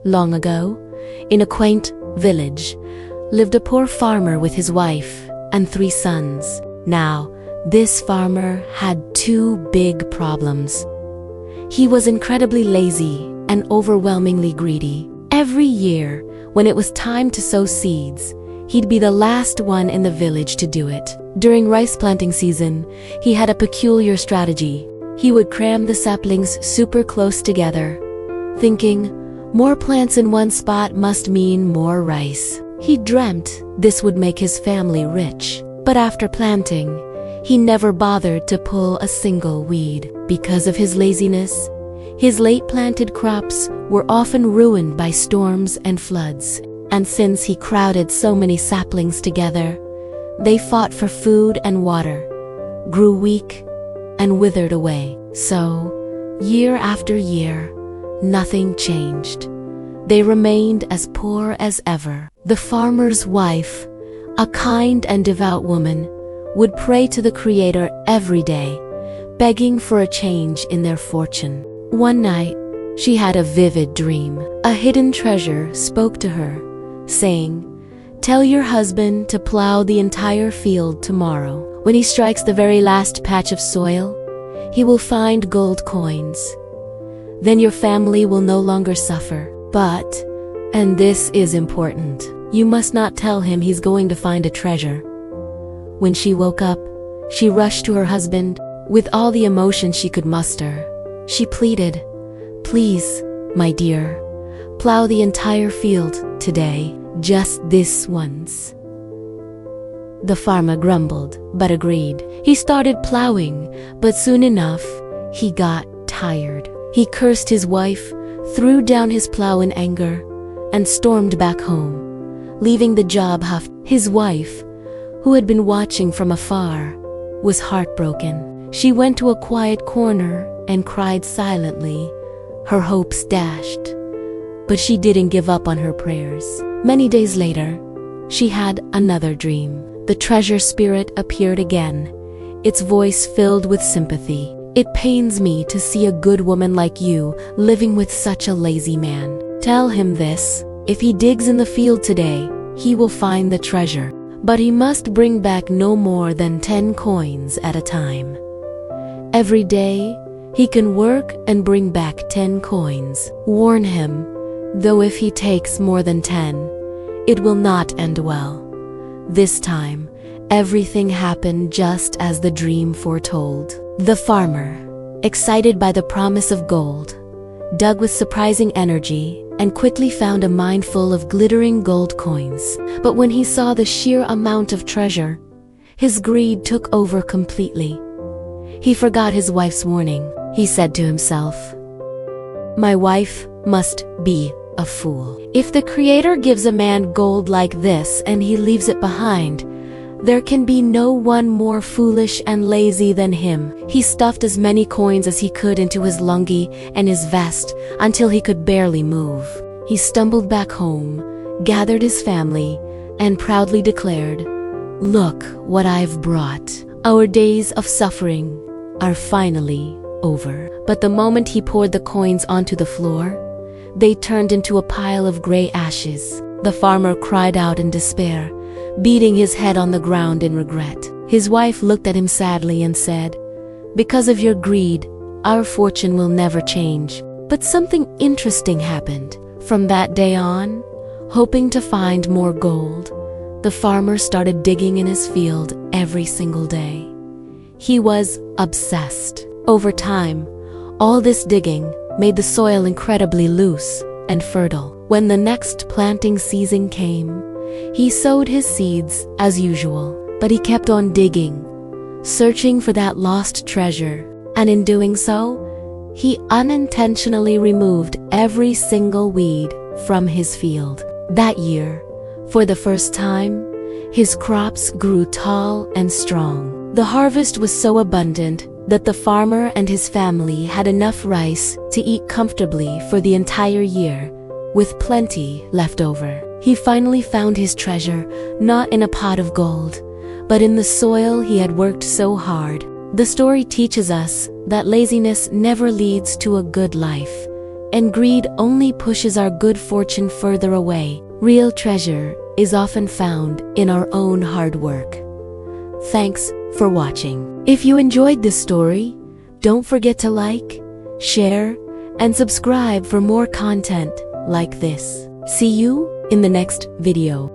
Long ago, in a quaint village, lived a poor farmer with his wife and 3 sons. Now, this farmer had 2 big problems. He was incredibly lazy and overwhelmingly greedy. Every year, when it was time to sow seeds, he'd be the last one in the village to do it. During rice planting season, he had a peculiar strategy. He would cram the saplings super close together, thinking, more plants in one spot must mean more rice. He dreamt this would make his family rich. But after planting, he never bothered to pull a single weed. Because of his laziness, his late-planted crops were often ruined by storms and floods. And since he crowded so many saplings together, they fought for food and water, grew weak, and withered away. So, year after year, nothing changed. They remained as poor as ever. The farmer's wife, a kind and devout woman, would pray to the Creator every day, begging for a change in their fortune. One night, she had a vivid dream. A hidden treasure spoke to her, saying, "Tell your husband to plow the entire field tomorrow. When he strikes the very last patch of soil, he will find gold coins. Then your family will no longer suffer. But, and this is important, you must not tell him he's going to find a treasure." When she woke up, she rushed to her husband with all the emotion she could muster. She pleaded, "Please, my dear, plow the entire field today, just this once." The farmer grumbled, but agreed. He started plowing, but soon enough, he got tired. He cursed his wife, threw down his plow in anger, and stormed back home, leaving the job half. His wife, who had been watching from afar, was heartbroken. She went to a quiet corner and cried silently, her hopes dashed. But she didn't give up on her prayers. Many days later, she had another dream. The treasure spirit appeared again, its voice filled with sympathy. "It pains me to see a good woman like you living with such a lazy man. Tell him this, if he digs in the field today, he will find the treasure. But he must bring back no more than 10 coins at a time. Every day, he can work and bring back 10 coins. Warn him, though if he takes more than 10, it will not end well." This time, everything happened just as the dream foretold. The farmer, excited by the promise of gold, dug with surprising energy and quickly found a mine full of glittering gold coins. But when he saw the sheer amount of treasure, his greed took over completely. He forgot his wife's warning. He said to himself, "My wife must be a fool. If the Creator gives a man gold like this and he leaves it behind, there can be no one more foolish and lazy than him." He stuffed as many coins as he could into his lungi and his vest until he could barely move. He stumbled back home, gathered his family, and proudly declared, "Look what I've brought. Our days of suffering are finally over." But the moment he poured the coins onto the floor, they turned into a pile of gray ashes. The farmer cried out in despair, beating his head on the ground in regret. His wife looked at him sadly and said, "Because of your greed, our fortune will never change." But something interesting happened. From that day on, hoping to find more gold, the farmer started digging in his field every single day. He was obsessed. Over time, all this digging made the soil incredibly loose and fertile. When the next planting season came, he sowed his seeds as usual, but he kept on digging, searching for that lost treasure, and in doing so, he unintentionally removed every single weed from his field. That year, for the first time, his crops grew tall and strong. The harvest was so abundant that the farmer and his family had enough rice to eat comfortably for the entire year, with plenty left over. He finally found his treasure, not in a pot of gold, but in the soil he had worked so hard. The story teaches us that laziness never leads to a good life. and greed only pushes our good fortune further away. Real treasure is often found in our own hard work. Thanks for watching. If you enjoyed this story, don't forget to like, share, and subscribe for more content like this. See you in the next video.